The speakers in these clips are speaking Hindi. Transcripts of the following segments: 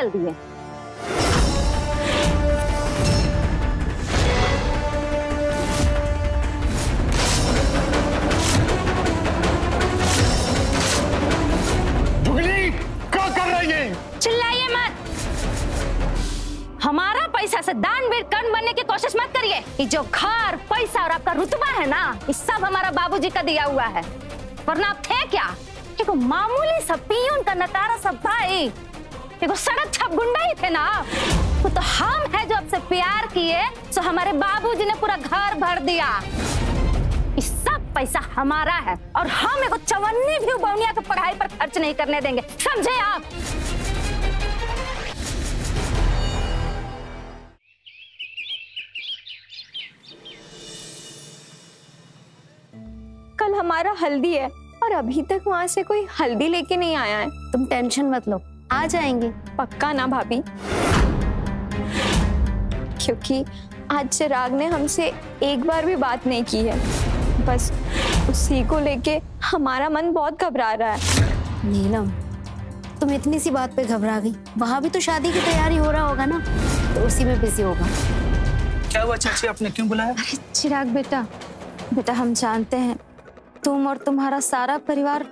चल दिए। जुगली क्या कर रही है? चिल्लाइए मत। हमारा पैसा से दान वीर कर्ण बनने की कोशिश मत करिए। ये जो घर, पैसा और आपका रुतबा है ना, ये सब हमारा बाबूजी का दिया हुआ है। वरना आप थे क्या? देखो मामूली सा पियून का नतारा सब भाई, देखो सड़क छप गुंडा ही थे ना। तो हम है जो आपसे प्यार किए, तो हमारे बाबूजी ने पूरा घर भर दिया। ये सब पैसा हमारा है और हम एगो चवन्नी भी बौनिया की पढ़ाई पर खर्च नहीं करने देंगे, समझे आप? कल हमारा हल्दी है और अभी तक वहाँ से कोई हल्दी लेके नहीं आया है। तुम टेंशन मत लो, आ जाएंगे। पक्का ना भाभी? क्योंकि आज चिराग ने हमसे एक बार भी बात नहीं की है। बस उसी को लेके हमारा मन बहुत घबरा रहा है। नीलम, तुम इतनी सी बात पे घबरा गई? वहाँ भी तो शादी की तैयारी हो रहा होगा ना, तो उसी में बिजी होगा। क्या हुआ चाची, आपने क्यों बुलाया? अरे चिराग बेटा हम जानते हैं तुम और तुम्हारा सारा परिवार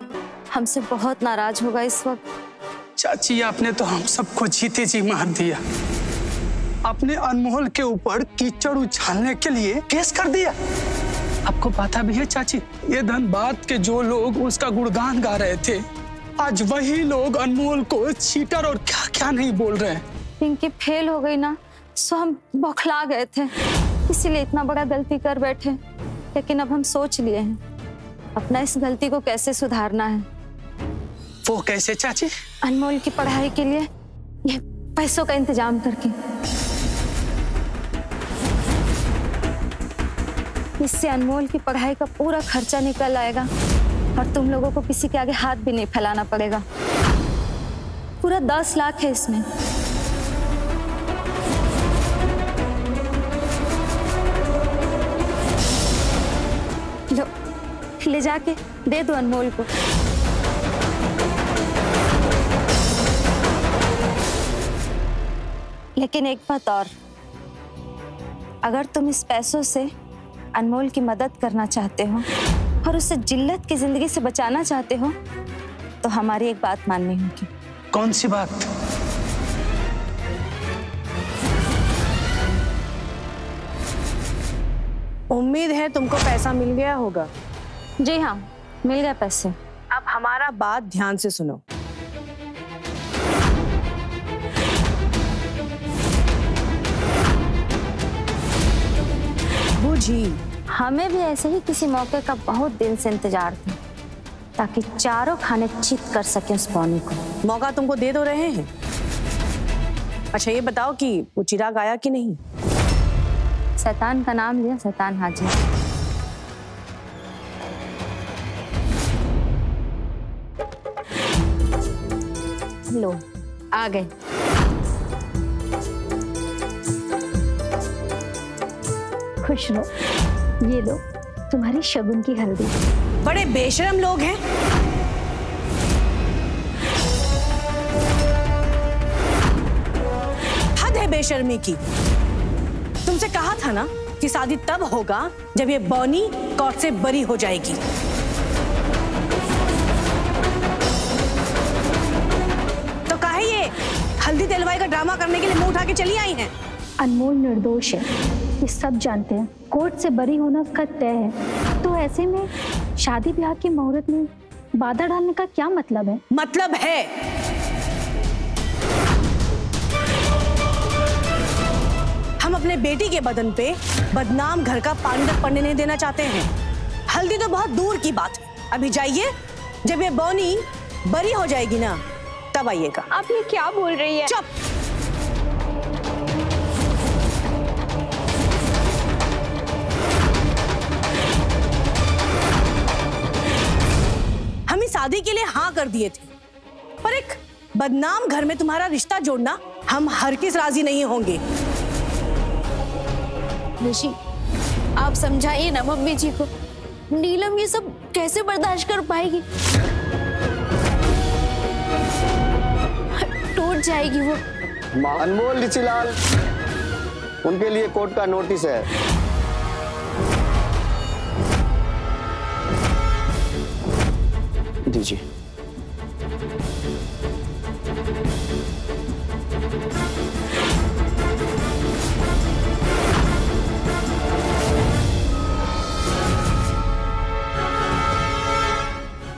हमसे बहुत नाराज होगा इस वक्त। चाची आपने तो हम सबको जीते जी मार दिया। आपने अनमोल के ऊपर कीचड़ उछालने के लिए केस कर दिया। आपको पता भी है चाची, ये धनबाद के जो लोग उसका गुणगान गा रहे थे, आज वही लोग अनमोल को चीटर और क्या क्या नहीं बोल रहे हैं। पिंकी फेल हो गई ना, सो हम बौखला गए थे, इसीलिए इतना बड़ा गलती कर बैठे। लेकिन अब हम सोच लिए हैं अपना इस गलती को कैसे सुधारना है। वो कैसे चाची? अनमोल की पढ़ाई के लिए ये पैसों का इंतजाम करके। इससे अनमोल की पढ़ाई का पूरा खर्चा निकल आएगा और तुम लोगों को किसी के आगे हाथ भी नहीं फैलाना पड़ेगा। पूरा 10 लाख है इसमें। लो, ले जाके दे दो अनमोल को। लेकिन एक बात और, अगर तुम इस पैसों से अनमोल की मदद करना चाहते हो और उसे जिल्लत की जिंदगी से बचाना चाहते हो, तो हमारी एक बात माननी होगी। कौन सी बात? उम्मीद है तुमको पैसा मिल गया होगा। जी हाँ, मिल गए पैसे। अब हमारा बात ध्यान से सुनो। बूझी, हमें भी ऐसे ही किसी मौके का बहुत दिन से इंतजार था, ताकि चारों खाने चित कर सके उस पौनी को। मौका तुमको दे दो रहे हैं। अच्छा ये बताओ कि वो चिराग आया कि नहीं? शैतान का नाम लिया, शैतान हाजिर। लो, आ गए। खुश रहो, ये लो तुम्हारी शगुन की हल्दी। बड़े बेशरम लोग हैं। हद है बेशर्मी की। तुमसे कहा था ना कि शादी तब होगा जब ये बौनी कोर्ट से बरी हो जाएगी। तो काहे ये हल्दी तेलवाई का ड्रामा करने के लिए मुंह उठा के चली आई हैं? अनमोल निर्दोष है, ये सब जानते हैं। कोर्ट से बरी होना उसका तय है, तो ऐसे में शादी ब्याह की मुहूर्त में बाधा डालने का क्या मतलब है? मतलब है हम अपने बेटी के बदन पे बदनाम घर का पानी तक पड़ने नहीं देना चाहते हैं। हल्दी तो बहुत दूर की बात है, अभी जाइए, जब ये बौनी बरी हो जाएगी ना तब आइएगा। आप ये क्या बोल रही है? चुप। हम इस शादी के लिए हाँ कर दिए थे, पर एक बदनाम घर में तुम्हारा रिश्ता जोड़ना हम हर किस राजी नहीं होंगे। ऋषि, आप समझाइए ना मम्मी जी को। नीलम ये सब कैसे बर्दाश्त कर पाएगी? टूट मिल जाएगी वो। अनमोल ऋषिलाल, उनके लिए कोर्ट का नोटिस है। दीजिए।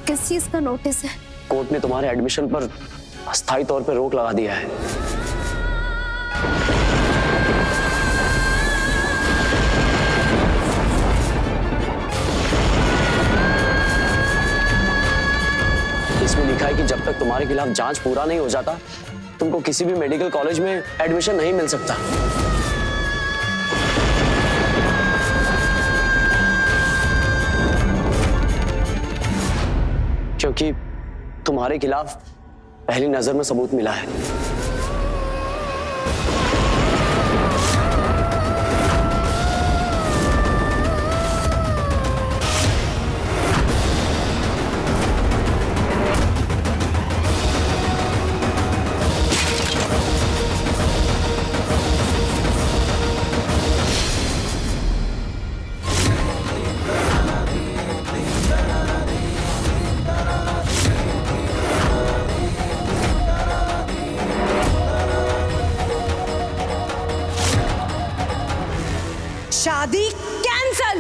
किस चीज का नोटिस है? कोर्ट ने तुम्हारे एडमिशन पर अस्थायी तौर पर रोक लगा दिया है। इसमें लिखा है कि जब तक तुम्हारे खिलाफ जांच पूरा नहीं हो जाता, तुमको किसी भी मेडिकल कॉलेज में एडमिशन नहीं मिल सकता। क्योंकि तुम्हारे खिलाफ पहली नजर में सबूत मिला है। शादी कैंसल।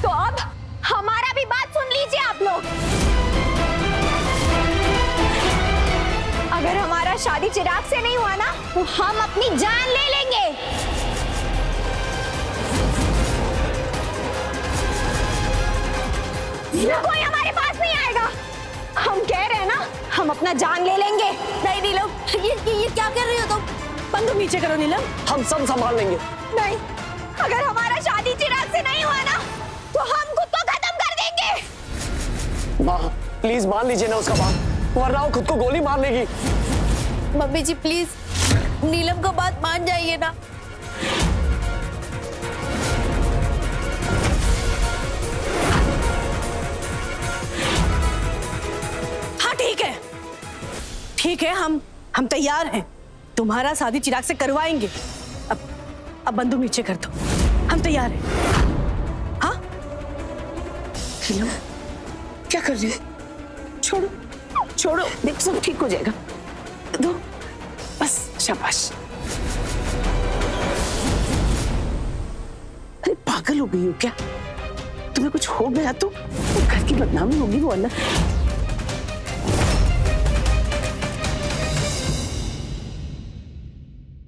तो अब हमारा भी बात सुन लीजिए आप लोग। अगर हमारा शादी चिराग से नहीं हुआ ना, तो हम अपनी जान ले लेंगे। कोई हमारे पास नहीं आएगा। हम कह रहे हैं ना, हम अपना जान ले लेंगे। नहीं नीलम, ये क्या कर रही हो तुम? बंदूक नीचे करो नीलम। हम सब संभाल लेंगे। नहीं, अगर हमारा शादी चिराग से नहीं हुआ ना, तो हम खुद को खत्म कर देंगे। माँ प्लीज मान लीजिए ना उसका बात, वरना वो खुद को गोली मार लेगी। मम्मी जी प्लीज नीलम को बात मान जाइए ना। हाँ ठीक है, हम तैयार हैं। तुम्हारा शादी चिराग से करवाएंगे। अब बंदूक नीचे कर दो, हम तैयार हैं। हाँ क्या कर रही हो? छोड़ो, देखो सब ठीक हो जाएगा। दो बस, शाबाश। अरे पागल हो गई हो क्या? तुम्हें कुछ हो गया तो घर की बदनामी होगी वो अलग।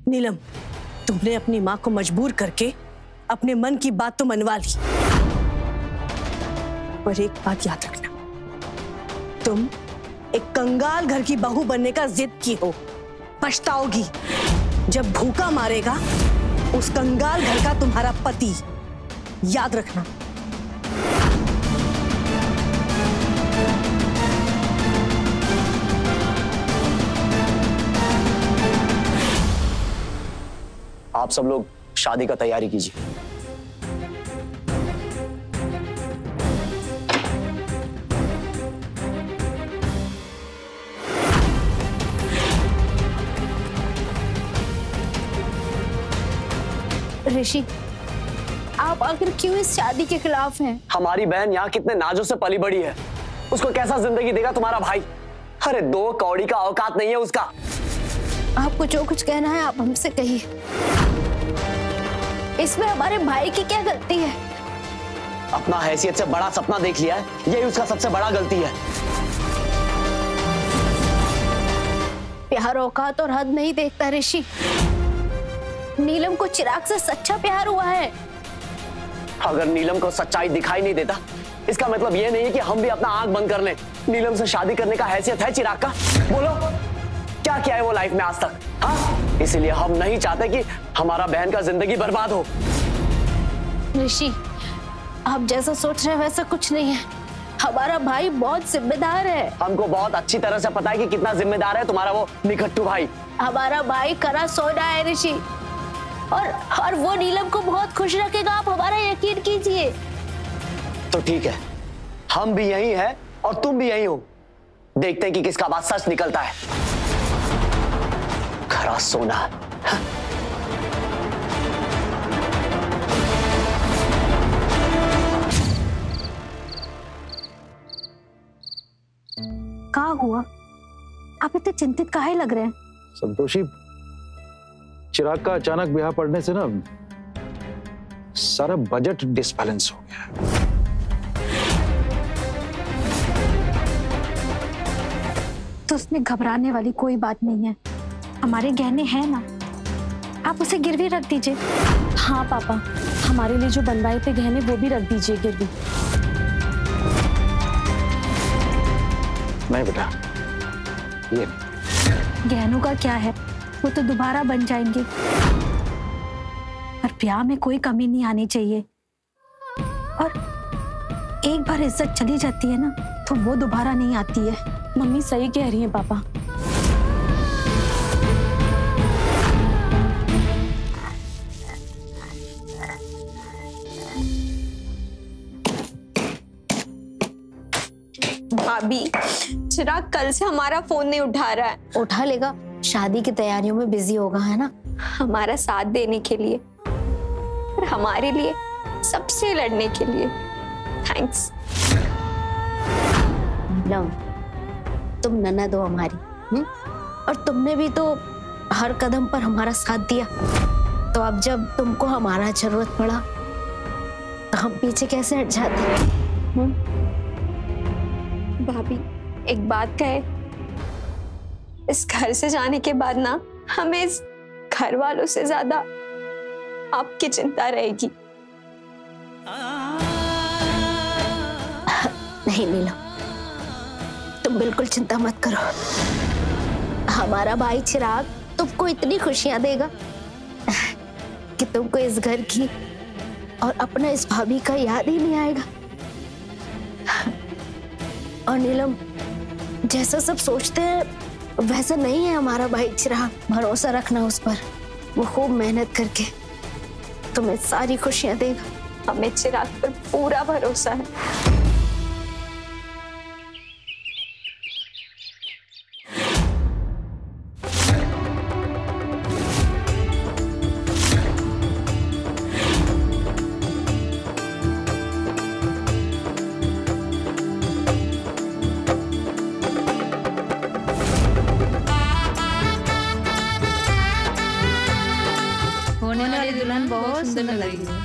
नीलम, तुमने अपनी माँ को मजबूर करके अपने मन की बात तो मनवा ली, पर एक बात याद रखना, तुम एक कंगाल घर की बहू बनने का जिद की हो, पछताओगी। जब भूखा मारेगा उस कंगाल घर का तुम्हारा पति, याद रखना। आप सब लोग शादी का तैयारी कीजिए। ऋषि, आप आखिर क्यों इस शादी के खिलाफ हैं? हमारी बहन यहाँ कितने नाजों से पली बड़ी है, उसको कैसा जिंदगी देगा तुम्हारा भाई? अरे 2 कौड़ी का औकात नहीं है उसका। आपको जो कुछ कहना है आप हमसे कहिए। इसमें हमारे भाई की क्या गलती है? अपना हैसियत से बड़ा सपना देख लिया है, यही उसका सबसे बड़ा गलती है। प्यार औकात और हद नहीं देखता ऋषि। नीलम को चिराग से सच्चा प्यार हुआ है। अगर नीलम को सच्चाई दिखाई नहीं देता, इसका मतलब यह नहीं है कि हम भी अपना आंख बंद कर लें। नीलम से शादी करने का हैसियत है चिराग का? बोलो, क्या किया है वो लाइफ में आज तक? हाँ, इसीलिए हम नहीं चाहते कि हमारा बहन का जिंदगी बर्बाद हो। ऋषि, आप जैसा सोच रहे हैं वैसा कुछ नहीं है। हमारा भाई बहुत जिम्मेदार है। हमको बहुत अच्छी तरह से पता है कि कितना जिम्मेदार है तुम्हारा वो निकट्टू भाई। हमारा भाई करा सोना है ऋषि, और वो नीलम को बहुत खुश रखेगा, आप हमारा यकीन कीजिए। तो ठीक है, हम भी यही हैं और तुम भी यही हो। देखते हैं कि किसका बात सच निकलता है। खरा सोना। क्या हुआ? आप इतने चिंतित काहे लग रहे हैं? संतोषी, चिराग का अचानक ब्याह पड़ने से ना सारा बजट डिसबैलेंस हो गया। तो उसमें घबराने वाली कोई बात नहीं है, हमारे गहने हैं ना, आप उसे गिरवी रख दीजिए। हाँ पापा, हमारे लिए जो बनवाए थे गहने वो भी रख दीजिए गिरवी। नहीं बेटा, ये नहीं। गहनों का क्या है, वो तो दोबारा बन जाएंगे, पर ब्याह में कोई कमी नहीं आनी चाहिए। और एक बार इज्जत चली जाती है ना तो वो दोबारा नहीं आती है। मम्मी सही कह रही हैं पापा। भाभी, चिराग कल से हमारा फोन नहीं उठा रहा है। उठा लेगा, शादी की तैयारियों में बिजी होगा, है ना। हमारा साथ देने के लिए और हमारे लिए सबसे लड़ने के लिए थैंक्स। नीलम, तुम ननद हो हमारी, और तुमने भी तो हर कदम पर हमारा साथ दिया। तो अब जब तुमको हमारा जरूरत पड़ा तो हम पीछे कैसे हट जाते? भाभी, एक बात कहे, इस घर से जाने के बाद ना हमें इस घर वालों से ज्यादा आपकी चिंता रहेगी। नहीं नीलम, तुम बिल्कुल चिंता मत करो। हमारा भाई चिराग तुमको इतनी खुशियां देगा कि तुमको इस घर की और अपना इस भाभी का याद ही नहीं आएगा। और नीलम, जैसा सब सोचते हैं वैसा नहीं है हमारा भाई चिराग। भरोसा रखना उस पर, वो खूब मेहनत करके तुम्हें सारी खुशियां देगा। हमें चिराग पर पूरा भरोसा है। होने वाली दुल्हन बहुत सुंदर लगी है।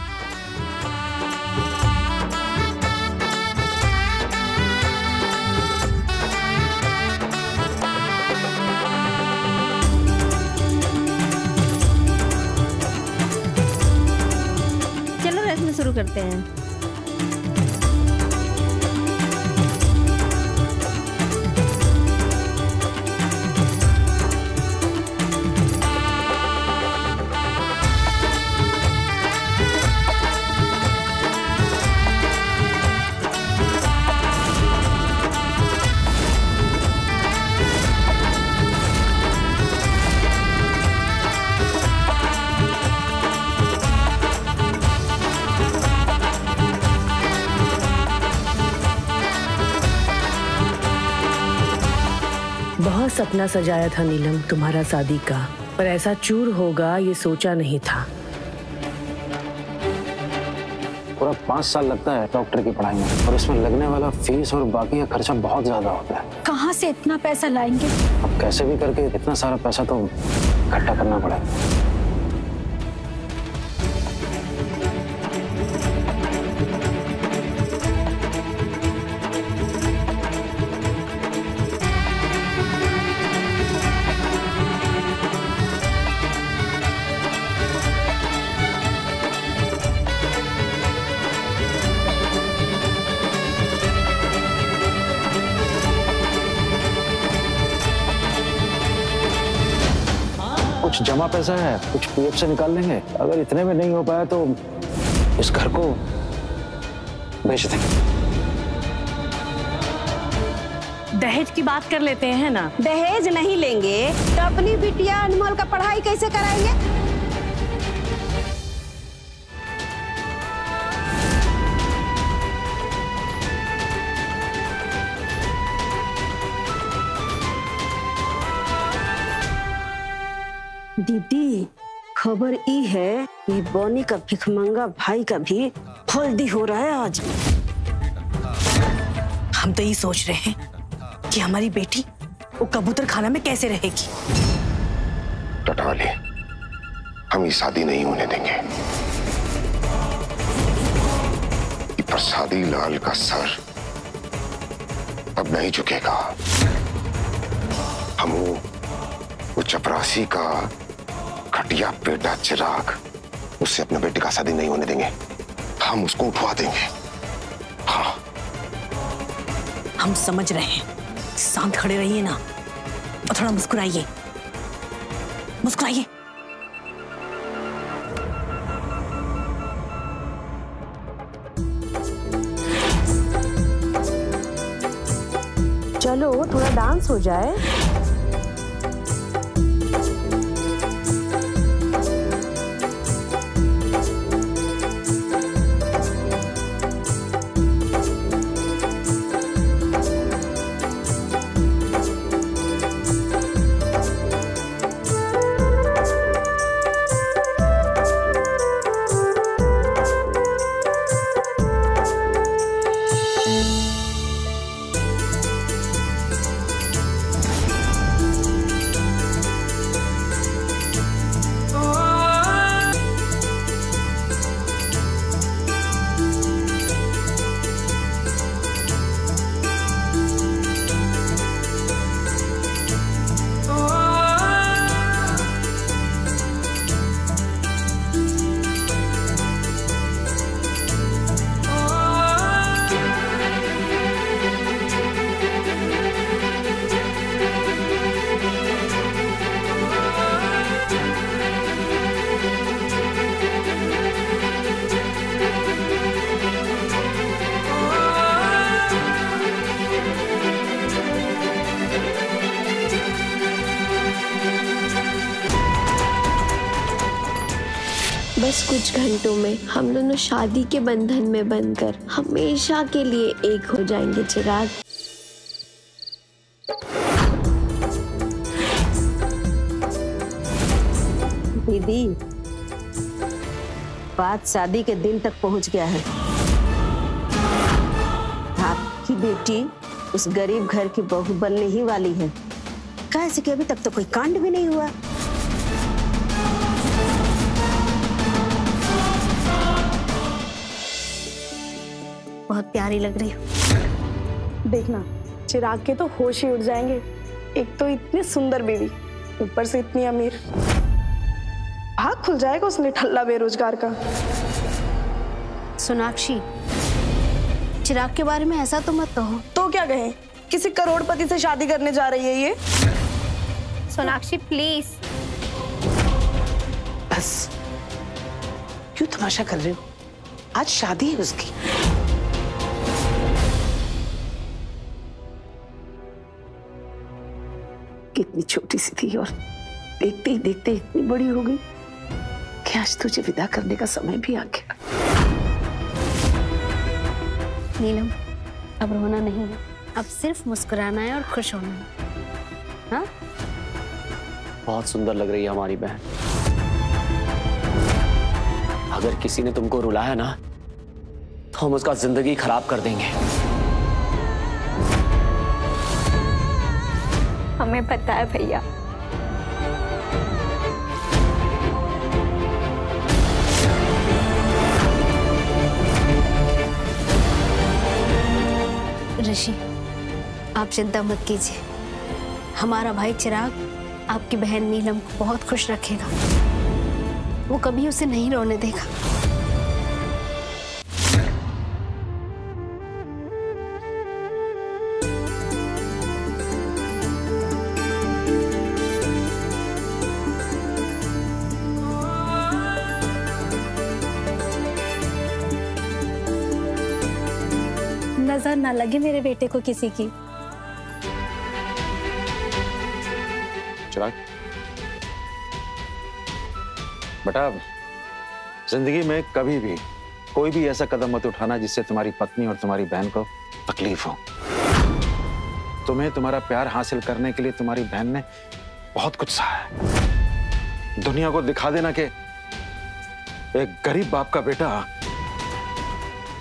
चलो रस्म शुरू करते हैं। बहुत सपना सजाया था नीलम तुम्हारा शादी का, पर ऐसा चूर होगा ये सोचा नहीं था। पूरा 5 साल लगता है डॉक्टर की पढ़ाई में, और उसमें लगने वाला फीस और बाकी का खर्चा बहुत ज्यादा होता है। कहाँ से इतना पैसा लाएंगे? अब कैसे भी करके इतना सारा पैसा तो इकट्ठा करना पड़ेगा। कुछ जमा पैसा है, कुछ पीएफ से निकाल लेंगे। अगर इतने में नहीं हो पाया तो इस घर को बेच देंगे। दहेज की बात कर लेते हैं ना। दहेज नहीं लेंगे तो अपनी बिटिया अनमोल का पढ़ाई कैसे कराएंगे? दीदी, खबर ई है कि बॉनी का भिखमंगा भाई का भी हल्दी हो रहा है आज। हम तो ये सोच रहे हैं कि हमारी बेटी वो कबूतर खाना में कैसे रहेगी। टटवाली, हम ये शादी नहीं होने देंगे। ये प्रसादी लाल का सर अब नहीं झुकेगा। हम वो चपरासी का घटिया बेटा चिराग, उससे अपने बेटे का शादी नहीं होने देंगे। हम उसको उठवा देंगे। हाँ, हम समझ रहे हैं। शांत खड़े रहिए ना और थोड़ा मुस्कुराइए, मुस्कुराइए। चलो थोड़ा डांस हो जाए। बस कुछ घंटों में हम दोनों शादी के बंधन में बंधकर हमेशा के लिए एक हो जाएंगे चिराग। दीदी, बात शादी के दिन तक पहुंच गया है। आपकी बेटी उस गरीब घर की बहू बनने ही वाली है। कैसे कि अभी तक तो कोई कांड भी नहीं हुआ। बहुत प्यारी लग रही हो। देखना, चिराग के तो होश ही उड़ जाएंगे। एक तो इतनी सुंदर बीवी, ऊपर से इतनी अमीर। भाग खुल जाएगा उसने ठल्ला बेरोजगार का। सोनाक्षी, चिराग के बारे में ऐसा तो मत कहो। तो क्या कहें, किसी करोड़पति से शादी करने जा रही है ये। सोनाक्षी प्लीज। बस क्यों तमाशा कर रहे हो? आज शादी है उसकी। कितनी छोटी सी थी और देखते ही देखते इतनी बड़ी हो गई कि आज तुझे विदा करने का समय भी आ गया। नीलम, अब रोना नहीं है, अब सिर्फ मुस्कुराना है और खुश होना है। हाँ? बहुत सुंदर लग रही है हमारी बहन। अगर किसी ने तुमको रुलाया ना तो हम उसका जिंदगी खराब कर देंगे। हमें पता है भैया। ऋषि, आप चिंता मत कीजिए। हमारा भाई चिराग आपकी बहन नीलम को बहुत खुश रखेगा। वो कभी उसे नहीं रोने देगा। नजर ना लगे मेरे बेटे को किसी की। चिराग बेटा, जिंदगी में कभी भी कोई भी ऐसा कदम मत उठाना जिससे तुम्हारी पत्नी और तुम्हारी बहन को तकलीफ हो। तुम्हें तुम्हारा प्यार हासिल करने के लिए तुम्हारी बहन ने बहुत कुछ सहा है। दुनिया को दिखा देना कि एक गरीब बाप का बेटा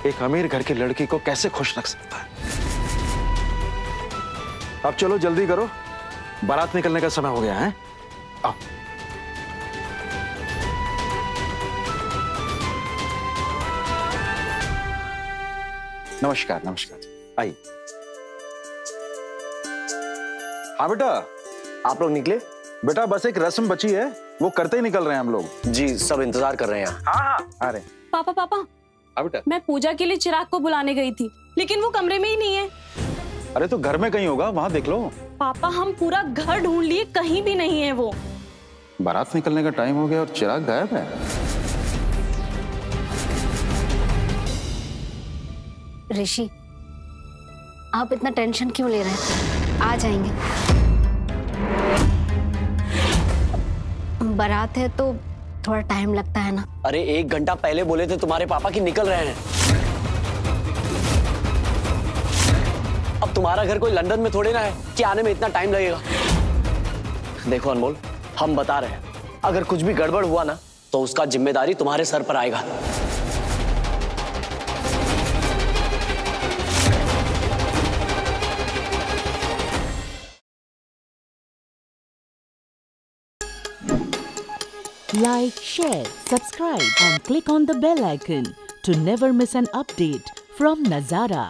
एक अमीर घर की लड़की को कैसे खुश रख सकता है। अब चलो जल्दी करो, बारात निकलने का समय हो गया है। आओ। नमस्कार नमस्कार, आइए। हाँ बेटा, आप लोग निकले? बेटा बस एक रस्म बची है, वो करते ही निकल रहे हैं हम लोग। जी सब इंतजार कर रहे हैं। हाँ हाँ आ रहे। पापा पापा, हाँ बेटा। मैं पूजा के लिए चिराग को बुलाने गई थी, लेकिन वो कमरे में ही नहीं है। अरे तो घर में कहीं होगा, वहां देख लो। पापा हम पूरा घर ढूंढ लिए, कहीं भी नहीं है वो। बारात निकलने का टाइम हो गया और चिराग गायब है। ऋषि, आप इतना टेंशन क्यों ले रहे हैं? आ जाएंगे। बारात है तो थोड़ा टाइम लगता है ना। अरे 1 घंटा पहले बोले थे तुम्हारे पापा कि निकल रहे हैं। अब तुम्हारा घर कोई लंदन में थोड़े ना है कि आने में इतना टाइम लगेगा। देखो अनमोल, हम बता रहे हैं, अगर कुछ भी गड़बड़ हुआ ना तो उसका जिम्मेदारी तुम्हारे सर पर आएगा। Like, share, subscribe and click on the bell icon to never miss an update from Nazara.